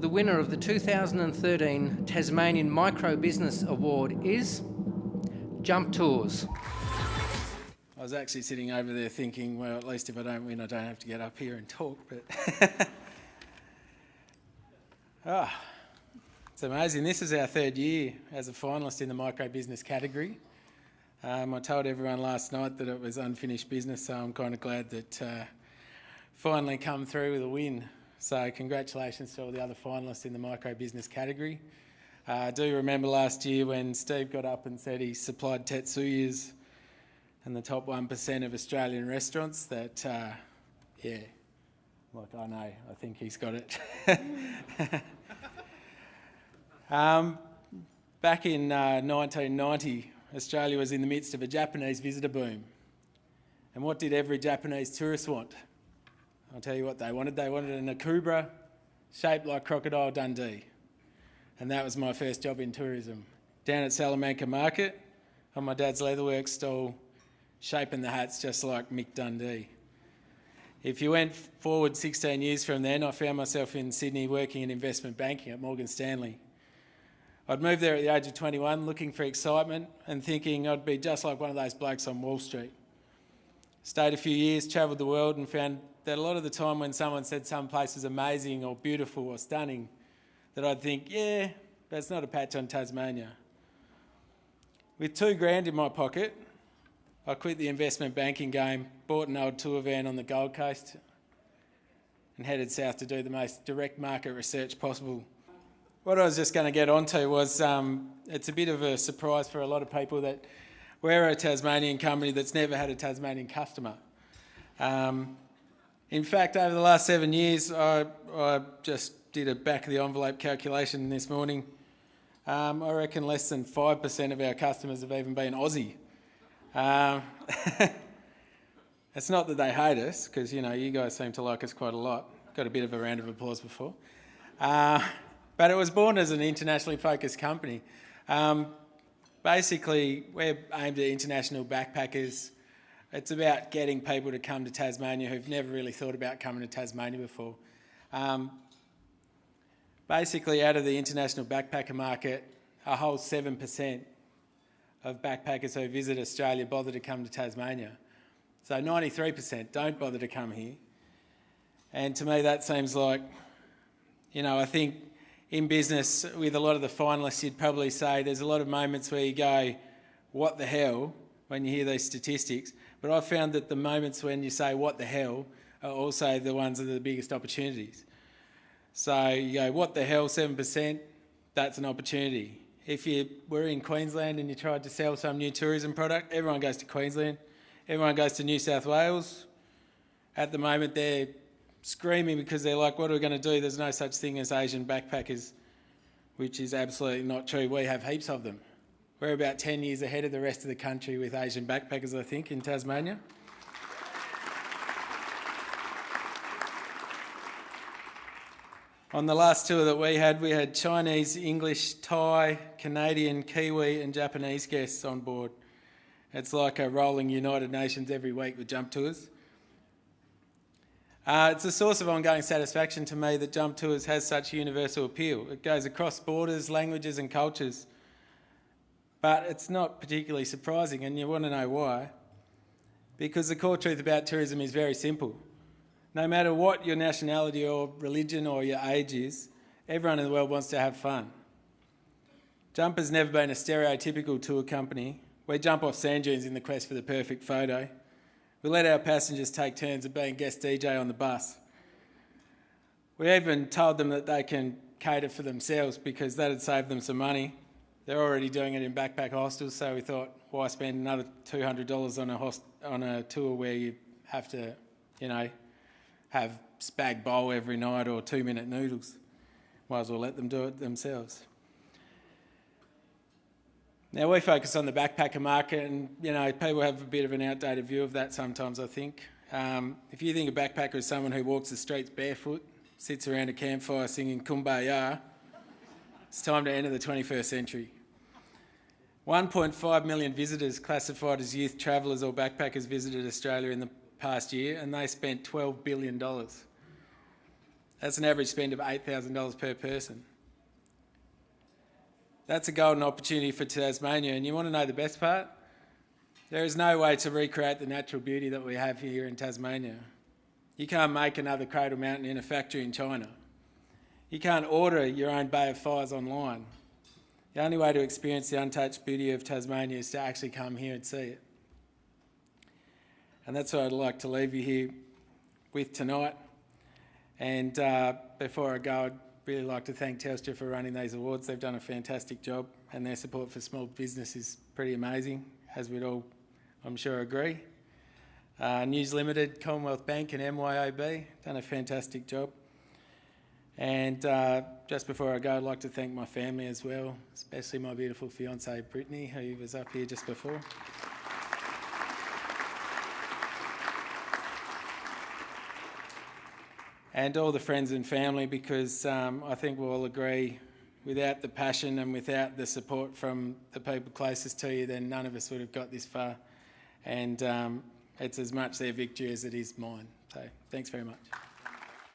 the winner of the 2013 Tasmanian Micro Business Award is Jump Tours. I was actually sitting over there thinking, well, at least if I don't win, I don't have to get up here and talk. But it's amazing. This is our third year as a finalist in the micro business category. I told everyone last night that it was unfinished business, so I'm kind of glad that finally come through with a win. So congratulations to all the other finalists in the micro business category. I do remember last year when Steve got up and said he supplied Tetsuyas and the top 1% of Australian restaurants that, I think he's got it. Back in 1990, Australia was in the midst of a Japanese visitor boom. And what did every Japanese tourist want? I'll tell you what they wanted. They wanted an akubra shaped like Crocodile Dundee. And that was my first job in tourism. Down at Salamanca Market, on my dad's leatherwork stall, shaping the hats just like Mick Dundee. If you went forward 16 years from then, I found myself in Sydney working in investment banking at Morgan Stanley. I'd moved there at the age of 21, looking for excitement and thinking I'd be just like one of those blokes on Wall Street. Stayed a few years, travelled the world and found that a lot of the time when someone said some place was amazing or beautiful or stunning, that I'd think, yeah, that's not a patch on Tasmania. With $2,000 in my pocket, I quit the investment banking game, bought an old tour van on the Gold Coast and headed south to do the most direct market research possible. What I was just going to get onto was it's a bit of a surprise for a lot of people that we're a Tasmanian company that's never had a Tasmanian customer. In fact, over the last 7 years, I just did a back-of-the-envelope calculation this morning. I reckon less than 5% of our customers have even been Aussie. It's not that they hate us, because, you guys seem to like us quite a lot. Got a bit of a round of applause before. But it was born as an internationally focused company. Basically, we're aimed at international backpackers. It's about getting people to come to Tasmania who've never really thought about coming to Tasmania before. Basically, out of the international backpacker market, a whole 7% of backpackers who visit Australia bother to come to Tasmania. So 93% don't bother to come here. And to me, that seems like, I think in business, with a lot of the finalists, you'd probably say there's a lot of moments where you go, what the hell, when you hear these statistics. But I've found that the moments when you say, what the hell, are also the ones that are the biggest opportunities. So you go, what the hell, 7%, that's an opportunity. If you were in Queensland and you tried to sell some new tourism product, everyone goes to Queensland, everyone goes to New South Wales. At the moment, they're screaming because they're like, what are we going to do? There's no such thing as Asian backpackers, which is absolutely not true. We have heaps of them. We're about 10 years ahead of the rest of the country with Asian backpackers, I think, in Tasmania. On the last tour that we had Chinese, English, Thai, Canadian, Kiwi and Japanese guests on board. It's like a rolling United Nations every week with Jump Tours. It's a source of ongoing satisfaction to me that Jump Tours has such universal appeal. It goes across borders, languages and cultures. But it's not particularly surprising, and you want to know why. Because the core truth about tourism is very simple. No matter what your nationality or religion or your age is, everyone in the world wants to have fun. Jump has never been a stereotypical tour company. We jump off sand dunes in the quest for the perfect photo. We let our passengers take turns at being guest DJ on the bus. We even told them that they can cater for themselves because that'd save them some money. They're already doing it in backpack hostels, so we thought, why spend another $200 on a tour where you have to, have spag bowl every night or 2-minute noodles. Might as well let them do it themselves. Now, we focus on the backpacker market and, people have a bit of an outdated view of that sometimes, I think. If you think a backpacker is someone who walks the streets barefoot, sits around a campfire singing Kumbaya, it's time to enter the 21st century. 1.5 million visitors classified as youth travellers or backpackers visited Australia in the past year, and they spent $12 billion. That's an average spend of $8,000 per person. That's a golden opportunity for Tasmania, and you want to know the best part? There is no way to recreate the natural beauty that we have here in Tasmania. You can't make another Cradle Mountain in a factory in China. You can't order your own Bay of Fires online. The only way to experience the untouched beauty of Tasmania is to actually come here and see it. And that's what I'd like to leave you here with tonight. And before I go, I'd really like to thank Telstra for running these awards. They've done a fantastic job, and their support for small business is pretty amazing, as we'd all, I'm sure, agree. News Limited, Commonwealth Bank and MYOB done a fantastic job. And just before I go, I'd like to thank my family as well, especially my beautiful fiancée Brittany, who was up here just before. And all the friends and family, because I think we'll all agree, without the passion and without the support from the people closest to you, then none of us would have got this far. And it's as much their victory as it is mine. So thanks very much.